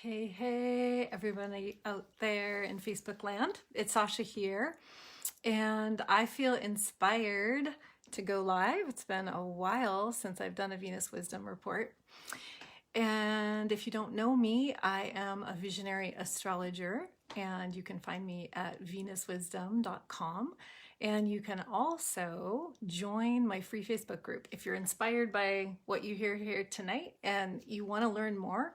Hey, everybody out there in Facebook land. It's Sasha here, and I feel inspired to go live. It's been a while since I've done a Venus Wisdom report. And if you don't know me, I am a visionary astrologer, and you can find me at venuswisdom.com. And you can also join my free Facebook group. If you're inspired by what you hear here tonight and you want to learn more,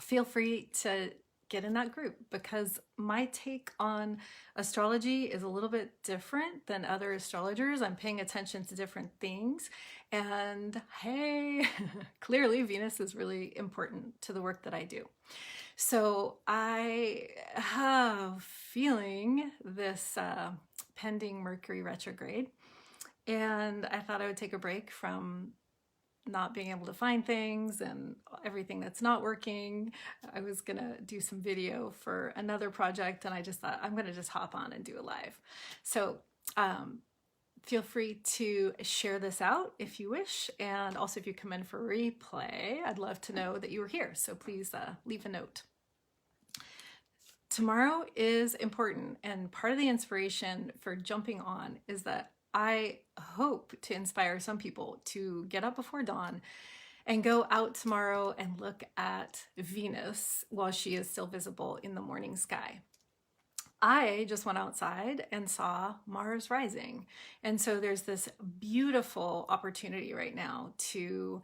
feel free to get in that group, because my take on astrology is a little bit different than other astrologers. I'm paying attention to different things. And hey, clearly Venus is really important to the work that I do. So I have feeling this pending Mercury retrograde. And I thought I would take a break from not being able to find things and everything that's not working. I was gonna do some video for another project, and I just thought I'm gonna just hop on and do a live. So feel free to share this out if you wish, and also if you come in for replay, I'd love to know that you were here, so please leave a note. Tomorrow is important, and part of the inspiration for jumping on is that I hope to inspire some people to get up before dawn and go out tomorrow and look at Venus while she is still visible in the morning sky. I just went outside and saw Mars rising. And so there's this beautiful opportunity right now to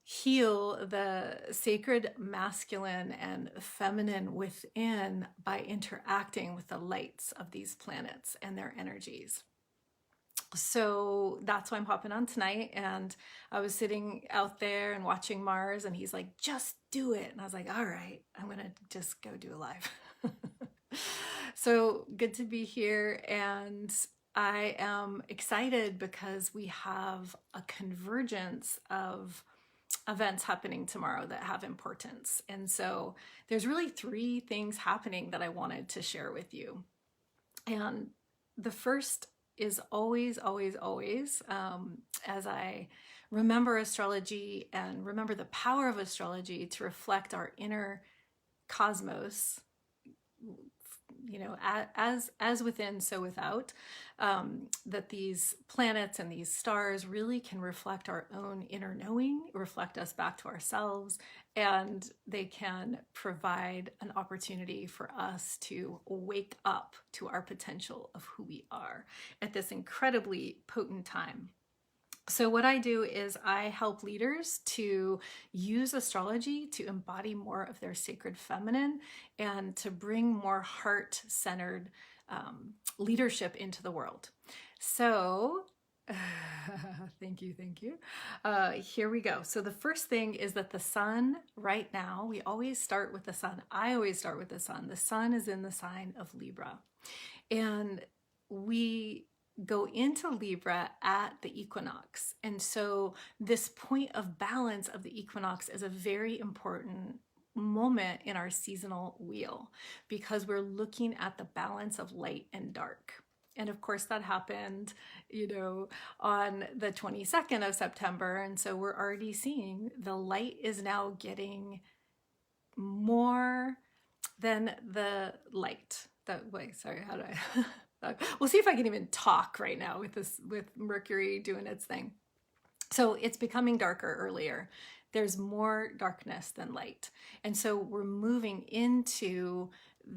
heal the sacred masculine and feminine within by interacting with the lights of these planets and their energies. So that's why I'm hopping on tonight. And I was sitting out there and watching Mars, and he's like, just do it. And I was like, all right, I'm going to just go do a live. So good to be here. And I am excited because we have a convergence of events happening tomorrow that have importance. And so there's really three things happening that I wanted to share with you. And the first is always, as I remember astrology and remember the power of astrology to reflect our inner cosmos, you know, as within, so without, that these planets and these stars really can reflect our own inner knowing, reflect us back to ourselves, and they can provide an opportunity for us to wake up to our potential of who we are at this incredibly potent time. So what I do is I help leaders to use astrology to embody more of their sacred feminine and to bring more heart-centered leadership into the world. So thank you. Here we go. So the first thing is that the sun right now, we always start with the sun. I always start with the sun. The sun is in the sign of Libra. And we go into Libra at the equinox. And so this point of balance of the equinox is a very important moment in our seasonal wheel, because we're looking at the balance of light and dark. And of course that happened, you know, on the 22nd of September. And so we're already seeing the light is now getting more than the light. We'll see if I can even talk right now with Mercury doing its thing. So it's becoming darker earlier. There's more darkness than light. And so we're moving into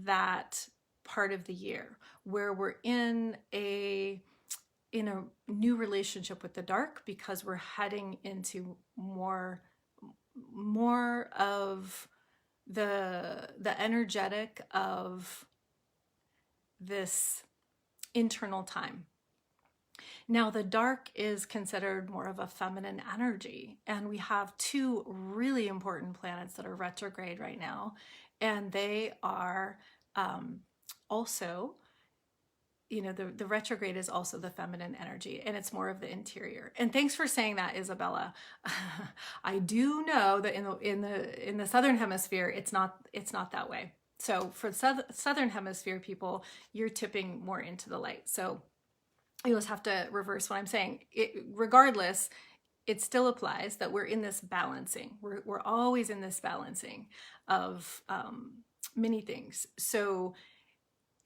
that part of the year where we're in a new relationship with the dark, because we're heading into more of the energetic of this internal time. Now, the dark is considered more of a feminine energy, and we have two really important planets that are retrograde right now, and they are also, you know, the retrograde is also the feminine energy, and it's more of the interior. And thanks for saying that, Isabella. I do know that in the southern hemisphere, it's not that way. So for southern hemisphere people, you're tipping more into the light. So you always have to reverse what I'm saying. Regardless, it still applies that we're in this balancing. We're always in this balancing of many things. So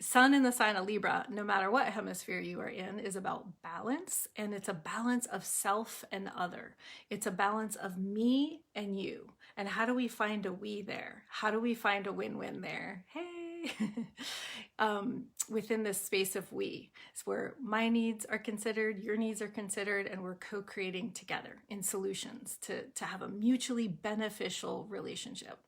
Sun in the sign of Libra, no matter what hemisphere you are in, is about balance, and it's a balance of self and other. It's a balance of me and you. And how do we find a we there? How do we find a win-win there? Hey! Within this space of we. It's where my needs are considered, your needs are considered, and we're co-creating together in solutions to have a mutually beneficial relationship.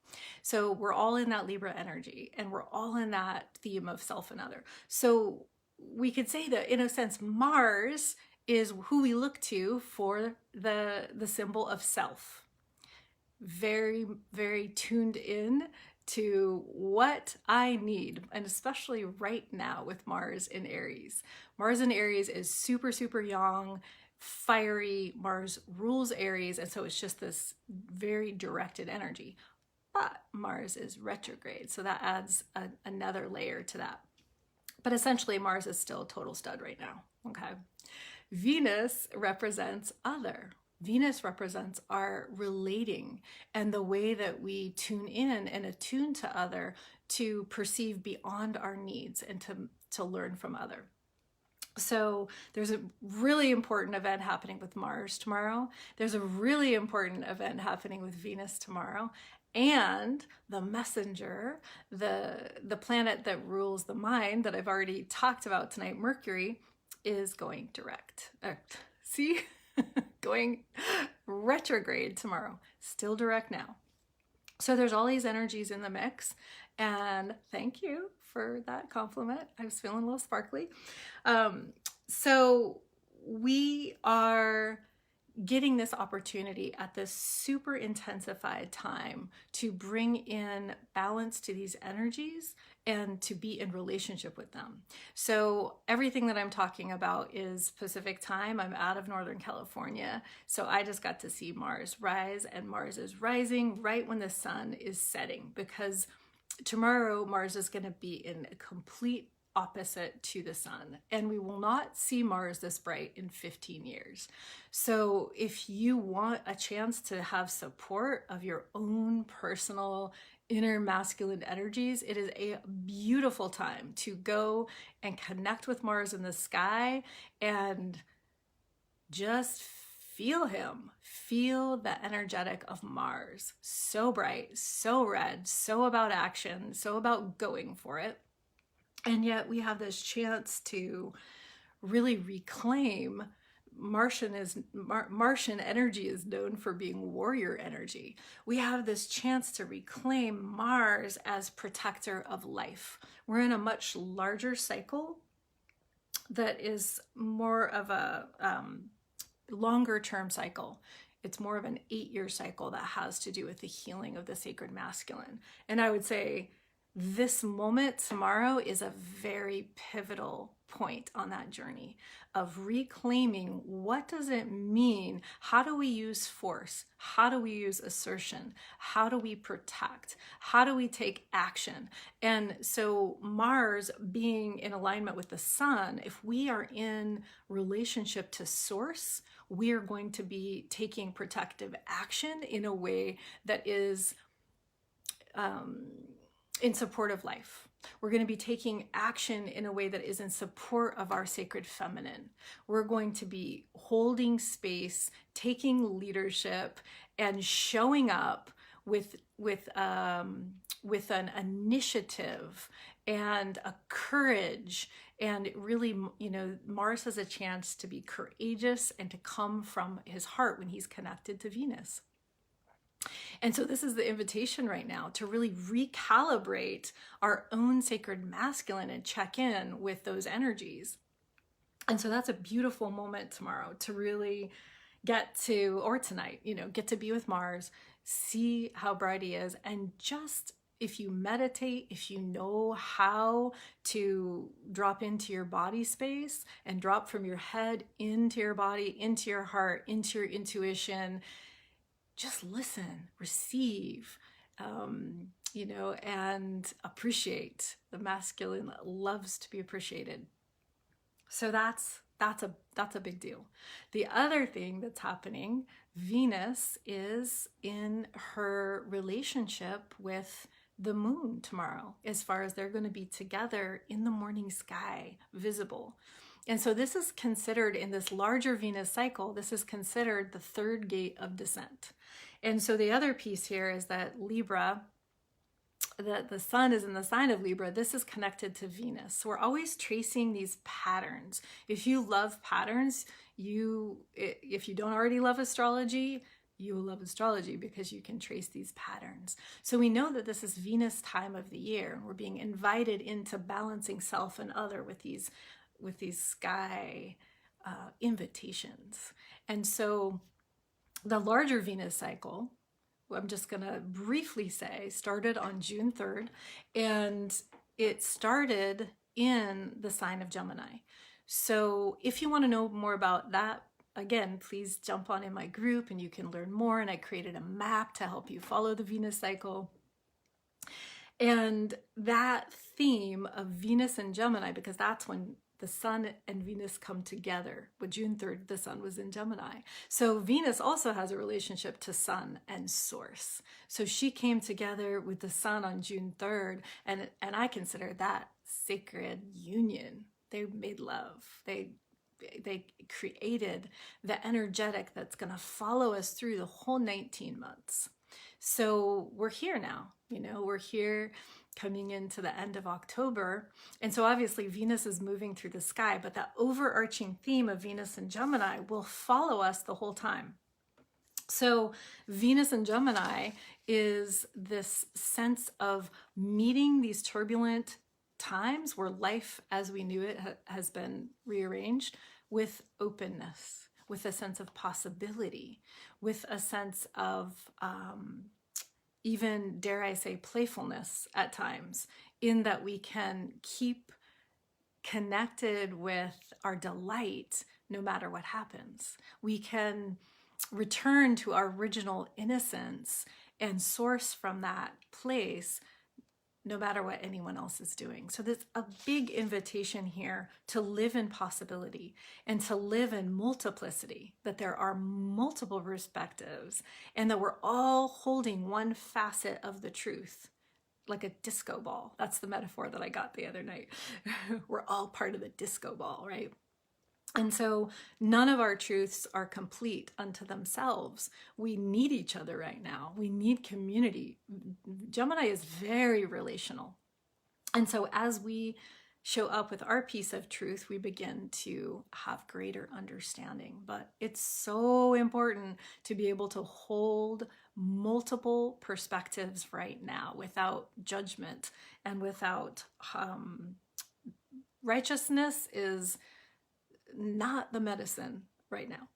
So we're all in that Libra energy, and we're all in that theme of self and other. So we could say that, in a sense, Mars is who we look to for the symbol of self. Very, very tuned in to what I need, and especially right now with Mars in Aries. Mars in Aries is super, super young, fiery. Mars rules Aries, and so it's just this very directed energy. But Mars is retrograde, so that adds another layer to that. But essentially, Mars is still a total stud right now, okay? Venus represents other. Venus represents our relating and the way that we tune in and attune to other to perceive beyond our needs and to learn from other. So there's a really important event happening with Mars tomorrow. There's a really important event happening with Venus tomorrow. And the messenger, the planet that rules the mind that I've already talked about tonight, Mercury, is going direct. See? Going retrograde tomorrow, still direct now. So there's all these energies in the mix, and thank you for that compliment. I was feeling a little sparkly. So we are getting this opportunity at this super intensified time to bring in balance to these energies and to be in relationship with them. So everything that I'm talking about is Pacific time. I'm out of Northern California, so I just got to see Mars rise, and Mars is rising right when the sun is setting, because tomorrow Mars is going to be in a complete opposite to the sun, and we will not see Mars this bright in 15 years. So if you want a chance to have support of your own personal inner masculine energies, it is a beautiful time to go and connect with Mars in the sky and just feel him. Feel the energetic of Mars. So bright, so red, so about action, so about going for it. And yet we have this chance to really reclaim. Martian energy is known for being warrior energy. We have this chance to reclaim Mars as protector of life. We're in a much larger cycle that is more of a longer term cycle. It's more of an 8-year cycle that has to do with the healing of the sacred masculine. And I would say this moment tomorrow is a very pivotal point on that journey of reclaiming what does it mean? How do we use force? How do we use assertion? How do we protect? How do we take action? And so Mars being in alignment with the sun, if we are in relationship to source, we are going to be taking protective action in a way that is in support of life. We're going to be taking action in a way that is in support of our sacred feminine. We're going to be holding space, taking leadership, and showing up with an initiative and a courage. And really, Mars has a chance to be courageous and to come from his heart when he's connected to Venus. And so this is the invitation right now to really recalibrate our own sacred masculine and check in with those energies. And so that's a beautiful moment tomorrow to really get to, or tonight, get to be with Mars, see how bright he is, and just, if you meditate, if you know how to drop into your body space and drop from your head into your body, into your heart, into your intuition, just listen, receive, and appreciate. The masculine loves to be appreciated. So that's a big deal. The other thing that's happening Venus is in her relationship with the moon tomorrow, as far as they're going to be together in the morning sky, visible. And so this is considered, in this larger Venus cycle, this is considered the third gate of descent. And so the other piece here is that Libra, that the sun is in the sign of Libra, this is connected to Venus. So we're always tracing these patterns. If you love patterns, if you don't already love astrology, you will love astrology because you can trace these patterns. So we know that this is Venus time of the year. We're being invited into balancing self and other with these sky invitations. And so the larger Venus cycle, I'm just going to briefly say, started on June 3rd, and it started in the sign of Gemini. So if you want to know more about that, again, please jump on in my group and you can learn more. And I created a map to help you follow the Venus cycle. And that theme of Venus and Gemini, because that's when the sun and Venus come together. But June 3rd, the sun was in Gemini. So Venus also has a relationship to sun and source. So she came together with the sun on June 3rd, and I consider that sacred union. They made love. They created the energetic that's going to follow us through the whole 19 months. So we're here now, we're here coming into the end of October. And so obviously Venus is moving through the sky, but that overarching theme of Venus and Gemini will follow us the whole time. So Venus and Gemini is this sense of meeting these turbulent times where life as we knew it has been rearranged with openness, with a sense of possibility, with a sense of even, dare I say, playfulness at times, in that we can keep connected with our delight no matter what happens. We can return to our original innocence and source from that place no matter what anyone else is doing. So there's a big invitation here to live in possibility and to live in multiplicity, that there are multiple perspectives and that we're all holding one facet of the truth, like a disco ball. That's the metaphor that I got the other night. We're all part of the disco ball, right? And so none of our truths are complete unto themselves. We need each other right now. We need community. Gemini is very relational. And so as we show up with our piece of truth, we begin to have greater understanding. But it's so important to be able to hold multiple perspectives right now without judgment and without righteousness is not the medicine right now.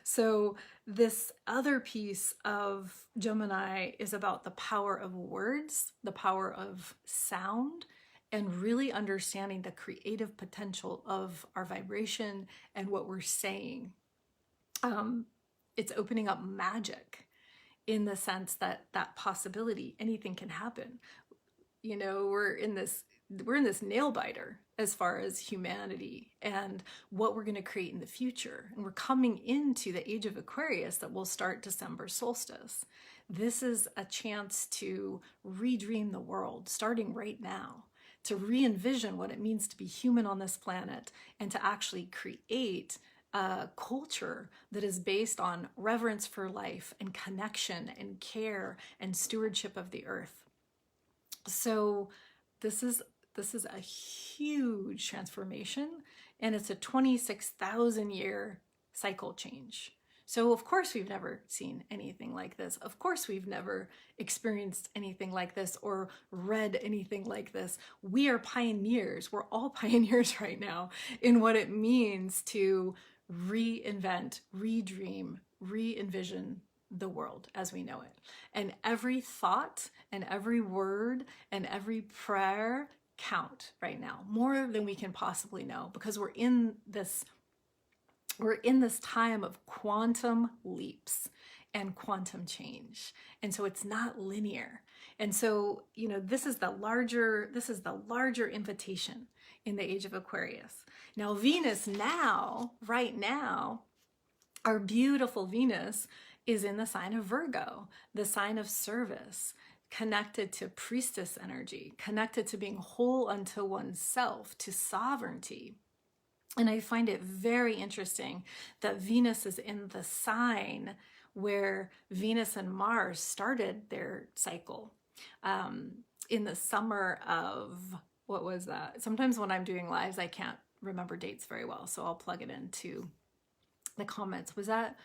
So this other piece of Gemini is about the power of words, the power of sound, and really understanding the creative potential of our vibration and what we're saying. It's opening up magic in the sense that possibility, anything can happen. We're in this nail biter as far as humanity and what we're going to create in the future. And we're coming into the age of Aquarius that will start December solstice. This is a chance to redream the world starting right now, to re-envision what it means to be human on this planet and to actually create a culture that is based on reverence for life and connection and care and stewardship of the earth. So this is a huge transformation, and it's a 26,000 year cycle change. So of course we've never seen anything like this. Of course we've never experienced anything like this or read anything like this. We are pioneers. We're all pioneers right now in what it means to reinvent, redream, re-envision the world as we know it. And every thought and every word and every prayer count right now, more than we can possibly know, because we're in this time of quantum leaps and quantum change. And so it's not linear. And so, this is the larger invitation in the age of Aquarius. Now, Venus right now Our beautiful Venus is in the sign of Virgo, the sign of service, connected to priestess energy, connected to being whole unto oneself, to sovereignty. And I find it very interesting that Venus is in the sign where Venus and Mars started their cycle in the summer of, what was that? Sometimes when I'm doing lives, I can't remember dates very well, so I'll plug it into the comments. Was that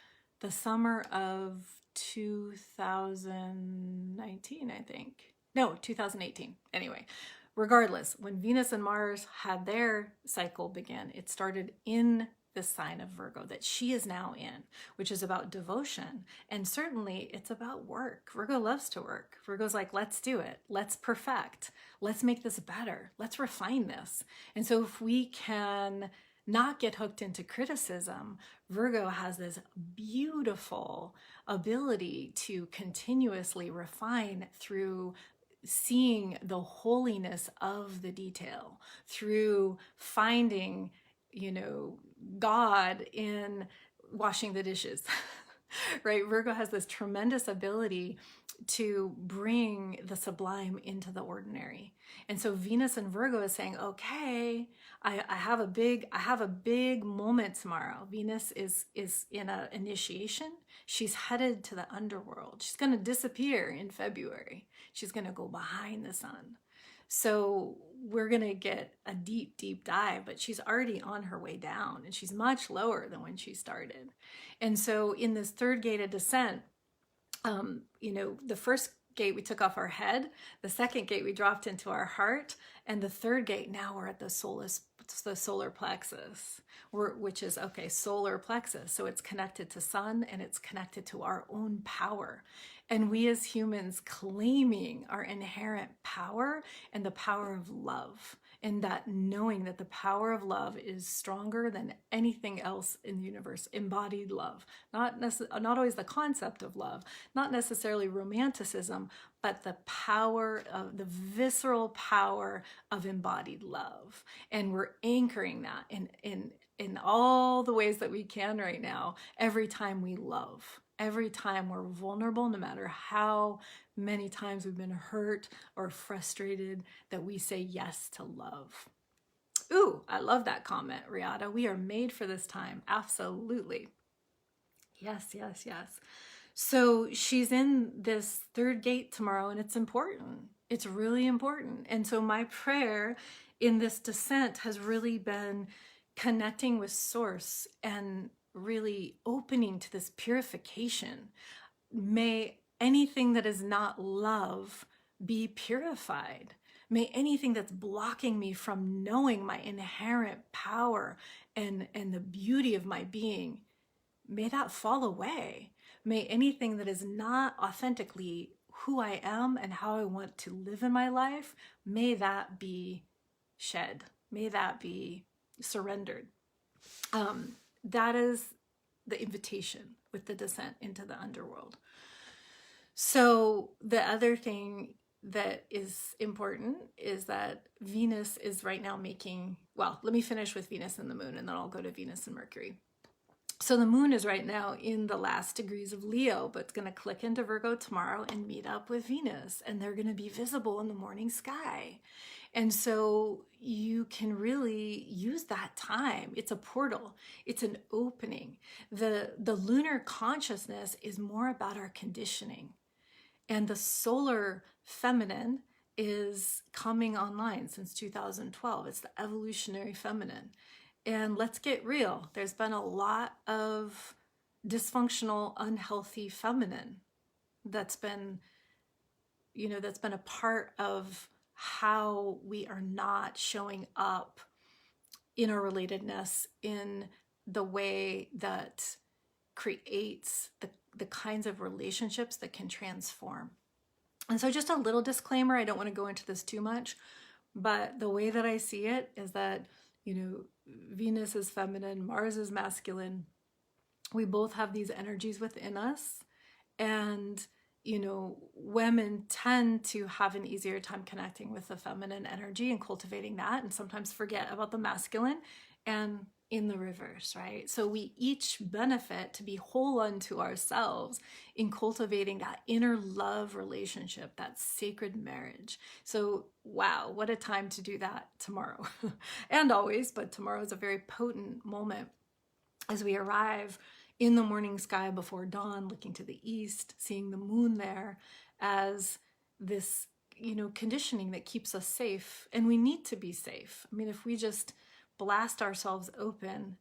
the summer of 2019, I think? No, 2018. Anyway, regardless, when Venus and Mars had their cycle begin, it started in the sign of Virgo that she is now in, which is about devotion. And certainly it's about work. Virgo loves to work. Virgo's like, let's do it. Let's perfect. Let's make this better. Let's refine this. And so if we can not get hooked into criticism, Virgo has this beautiful ability to continuously refine through seeing the holiness of the detail, through finding, God in washing the dishes, right? Virgo has this tremendous ability to bring the sublime into the ordinary. And so Venus and Virgo is saying, okay, I have a big moment tomorrow. Venus is in an initiation. She's headed to the underworld. She's going to disappear in February. She's going to go behind the sun. So we're going to get a deep, deep dive, but she's already on her way down, and she's much lower than when she started. And so in this third gate of descent, the first gate we took off our head, the second gate we dropped into our heart, and the third gate, now we're at the solar plexus, which is, solar plexus. So it's connected to sun, and it's connected to our own power. And we as humans claiming our inherent power and the power of love, and that knowing that the power of love is stronger than anything else in the universe. Embodied love, not always the concept of love, not necessarily romanticism, but the power of the visceral power of embodied love. And we're anchoring that in all the ways that we can right now, every time we love. Every time we're vulnerable, no matter how many times we've been hurt or frustrated, that we say yes to love. Ooh, I love that comment, Riata. We are made for this time. Absolutely. Yes, yes, yes. So she's in this third gate tomorrow, and it's important. It's really important. And so my prayer in this descent has really been connecting with Source and really opening to this purification. May anything that is not love be purified. May anything that's blocking me from knowing my inherent power and the beauty of my being, may that fall away. May anything that is not authentically who I am and how I want to live in my life, may that be shed. May that be surrendered. That is the invitation with the descent into the underworld. So the other thing that is important is that Venus is right now let me finish with Venus and the moon, and then I'll go to Venus and Mercury. So the moon is right now in the last degrees of Leo, but it's going to click into Virgo tomorrow and meet up with Venus, and they're going to be visible in the morning sky. And so you can really use that time. It's a portal. It's an opening. The lunar consciousness is more about our conditioning. And the solar feminine is coming online since 2012. It's the evolutionary feminine. And let's get real. There's been a lot of dysfunctional, unhealthy feminine that's been a part of how we are not showing up in our relatedness in the way that creates the kinds of relationships that can transform. And so just a little disclaimer, I don't want to go into this too much, but the way that I see it is that, Venus is feminine, Mars is masculine. We both have these energies within us, and women tend to have an easier time connecting with the feminine energy and cultivating that, and sometimes forget about the masculine. And in the reverse, right? So we each benefit to be whole unto ourselves in cultivating that inner love relationship, that sacred marriage. So, wow, what a time to do that tomorrow and always, but tomorrow is a very potent moment as we arrive in the morning sky before dawn, looking to the east, seeing the moon there as this, conditioning that keeps us safe. And we need to be safe. I mean, if we just blast ourselves open,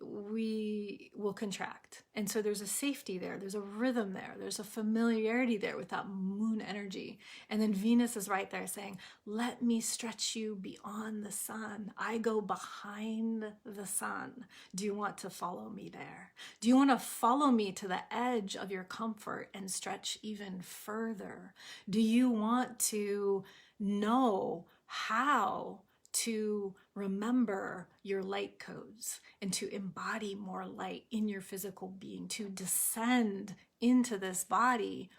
we will contract. And so there's a safety there, there's a rhythm there, there's a familiarity there with that moon energy. And then Venus is right there saying, let me stretch you beyond the sun. I go behind the sun. Do you want to follow me there? Do you want to follow me to the edge of your comfort and stretch even further? Do you want to know how to remember your light codes and to embody more light in your physical being, to descend into this body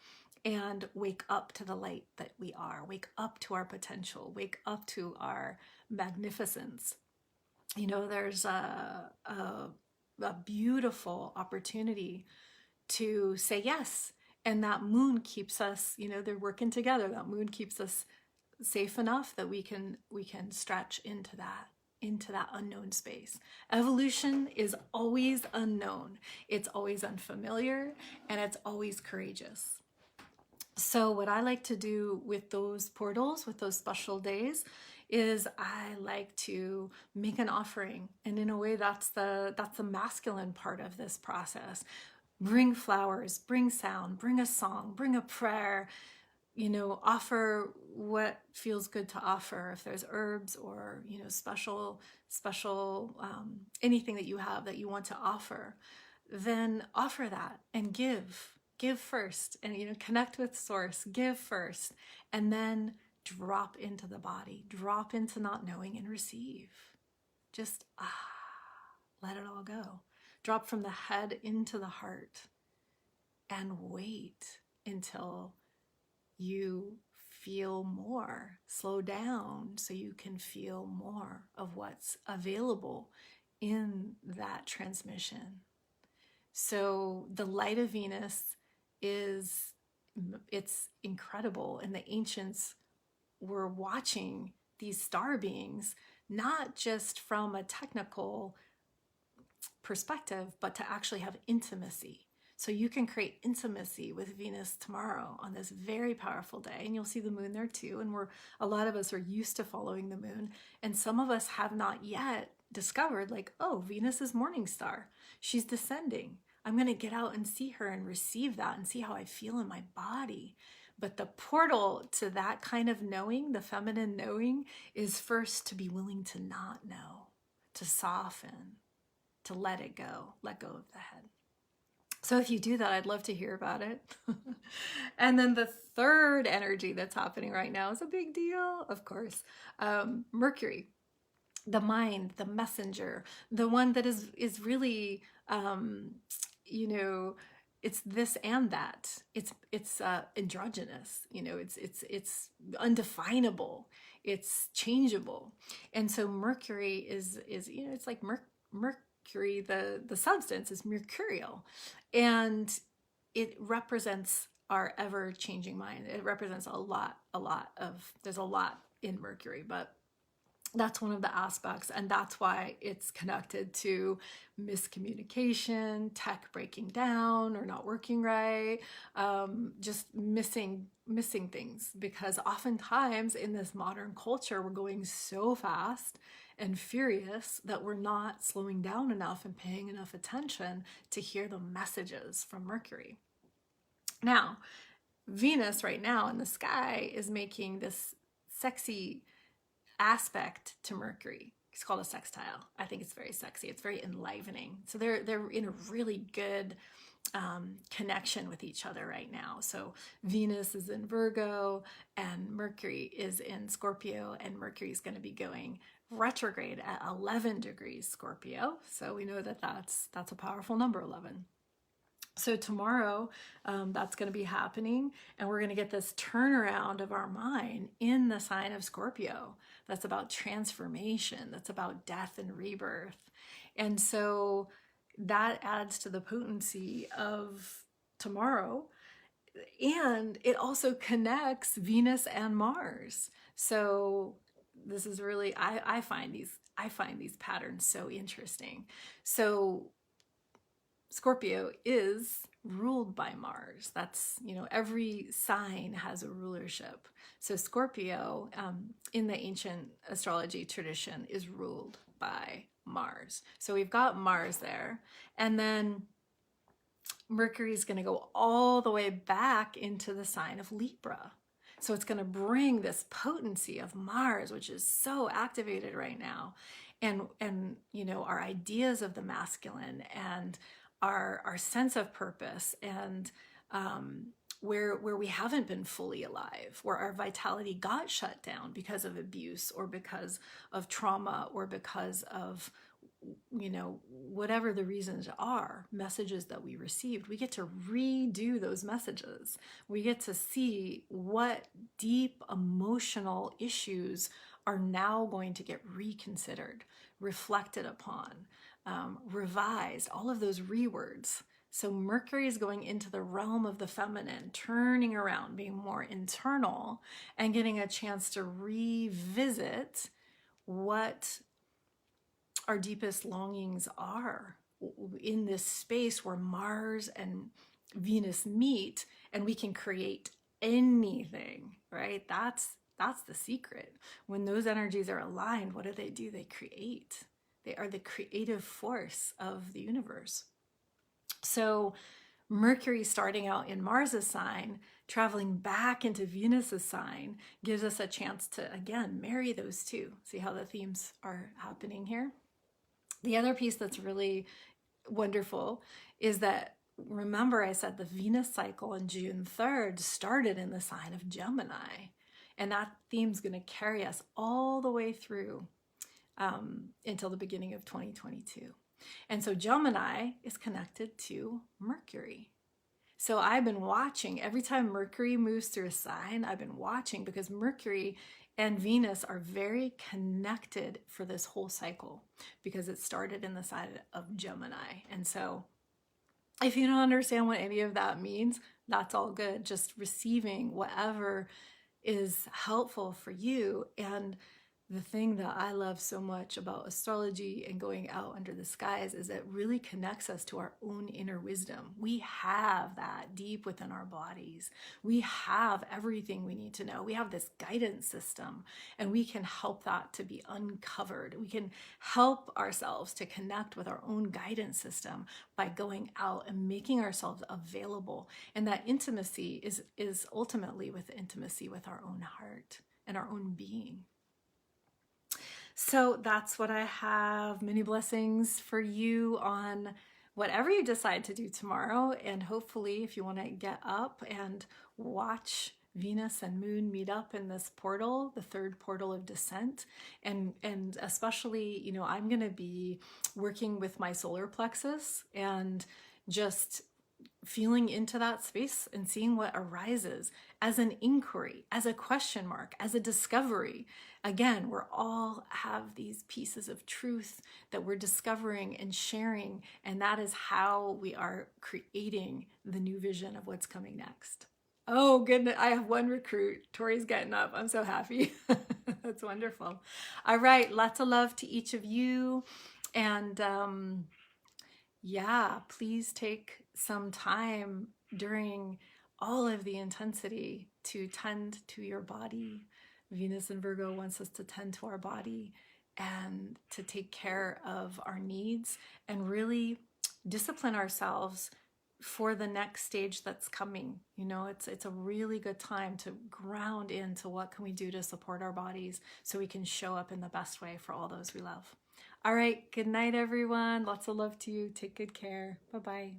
and wake up to the light that we are, wake up to our potential, wake up to our magnificence? There's a beautiful opportunity to say yes. And that moon keeps us, they're working together. That moon keeps us safe enough that we can stretch into that unknown space. Evolution is always unknown. It's always unfamiliar, and it's always courageous. So what I like to do with those portals, with those special days, is I like to make an offering. And in a way, that's the masculine part of this process. Bring flowers, bring sound, bring a song, bring a prayer, offer what feels good to offer. If there's herbs or, special, anything that you have that you want to offer, then offer that and give first, and, connect with source, give first, and then drop into the body, drop into not knowing and receive. Just, let it all go. Drop from the head into the heart and wait until you feel more. Slow down so you can feel more of what's available in that transmission. So the light of Venus it's incredible. And the ancients were watching these star beings, not just from a technical perspective, but to actually have intimacy. So you can create intimacy with Venus tomorrow on this very powerful day. And you'll see the moon there too. And a lot of us are used to following the moon. And some of us have not yet discovered, like, oh, Venus is morning star. She's descending. I'm going to get out and see her and receive that and see how I feel in my body. But the portal to that kind of knowing, the feminine knowing, is first to be willing to not know, to soften, to let it go, let go of the head. So if you do that, I'd love to hear about it. And then the third energy that's happening right now is a big deal, of course. Mercury, the mind, the messenger, the one that is really, it's this and that. It's androgynous. It's undefinable. It's changeable. And so Mercury is it's like Mercury, the substance is mercurial, and it represents our ever-changing mind. It represents there's a lot in Mercury, but that's one of the aspects, and that's why it's connected to miscommunication, tech breaking down or not working right, just missing things, because oftentimes in this modern culture, we're going so fast and furious that we're not slowing down enough and paying enough attention to hear the messages from Mercury. Now, Venus right now in the sky is making this sexy aspect to Mercury. It's called a sextile. I think it's very sexy. It's very enlivening. So they're in a really good connection with each other right now. So Venus is in Virgo and Mercury is in Scorpio, and Mercury is going to be going retrograde at 11 degrees Scorpio. So we know that that's a powerful number, 11. So tomorrow, that's going to be happening, and we're going to get this turnaround of our mind in the sign of Scorpio. That's about transformation. That's about death and rebirth. And so that adds to the potency of tomorrow. And it also connects Venus and Mars. So this is really, I find these patterns so interesting. So Scorpio is ruled by Mars. That's, every sign has a rulership. So Scorpio, in the ancient astrology tradition, is ruled by Mars. So we've got Mars there. And then Mercury is going to go all the way back into the sign of Libra. So it's going to bring this potency of Mars, which is so activated right now. And our ideas of the masculine and our sense of purpose, and where we haven't been fully alive, where our vitality got shut down because of abuse or because of trauma or because of whatever the reasons are, messages that we received, we get to redo those messages. We get to see what deep emotional issues are now going to get reconsidered, reflected upon, revised, all of those rewords. So Mercury is going into the realm of the feminine, turning around, being more internal, and getting a chance to revisit what our deepest longings are in this space where Mars and Venus meet, and we can create anything, right? That's the secret. When those energies are aligned, what do? They create. They are the creative force of the universe. So Mercury starting out in Mars's sign, traveling back into Venus's sign, gives us a chance to, again, marry those two. See how the themes are happening here? The other piece that's really wonderful is that, remember I said the Venus cycle on June 3rd started in the sign of Gemini. And that theme's going to carry us all the way through until the beginning of 2022. And so Gemini is connected to Mercury. So I've been watching every time Mercury moves through a sign. I've been watching because Mercury and Venus are very connected for this whole cycle because it started in the sign of Gemini. And so if you don't understand what any of that means, that's all good. Just receiving whatever is helpful for you. And the thing that I love so much about astrology and going out under the skies is it really connects us to our own inner wisdom. We have that deep within our bodies. We have everything we need to know. We have this guidance system, and we can help that to be uncovered. We can help ourselves to connect with our own guidance system by going out and making ourselves available. And that intimacy is ultimately with intimacy with our own heart and our own being. So that's what I have. Many blessings for you on whatever you decide to do tomorrow. And hopefully, if you want to get up and watch Venus and Moon meet up in this portal, the third portal of descent, and especially, I'm going to be working with my solar plexus and just feeling into that space and seeing what arises as an inquiry, as a question mark, as a discovery. Again, we're all have these pieces of truth that we're discovering and sharing, and that is how we are creating the new vision of what's coming next. Oh, goodness, I have one recruit. Tori's getting up. I'm so happy. That's wonderful. All right, lots of love to each of you. And please take some time during all of the intensity to tend to your body. Venus in Virgo wants us to tend to our body and to take care of our needs and really discipline ourselves for the next stage that's coming. It's a really good time to ground into what can we do to support our bodies so we can show up in the best way for all those we love. All right, good night, everyone. Lots of love to you. Take good care. Bye-bye.